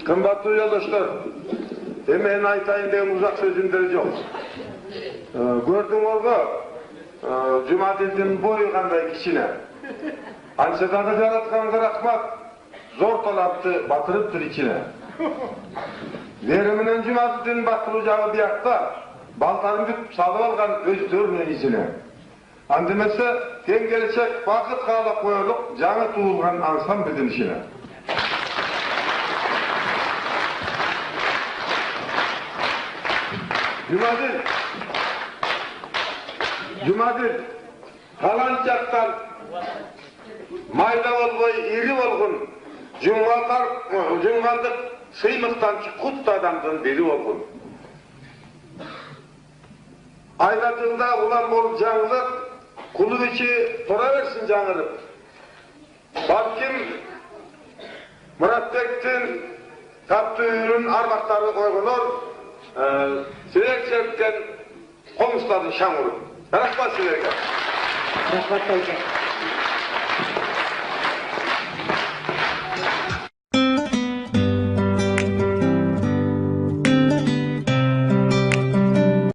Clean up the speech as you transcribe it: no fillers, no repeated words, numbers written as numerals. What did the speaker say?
Kımbatlı yoldaşlar, hemen aytayın degan uzak sözümderi yok. Gördüm orada, Jumadil'in boyu kanday kişine. Ançadanı yaratkan kırakmak, zor talaptı, batırıptır içine. Veriminin Jumadil'in batırıcağı bir yakta, baltarını büt salıp algan öz törünün izine. Andimese, ten gelecek vakit kala koyulup, canı tuğulgan ansam bidin işine. Jumadil, halancaktan mayda olboy, iri olgun, cumgaldık sıymıktan kutlu adamdan biri olgun. Ayladığında ulan bol canlı, kulu içi tora versin canını. Balkim, Murat Bek'tin taptığı ürün arbakları koygunur, Sinek komuşladın şan vurup. Rahmat silerken. Rahmat olacak.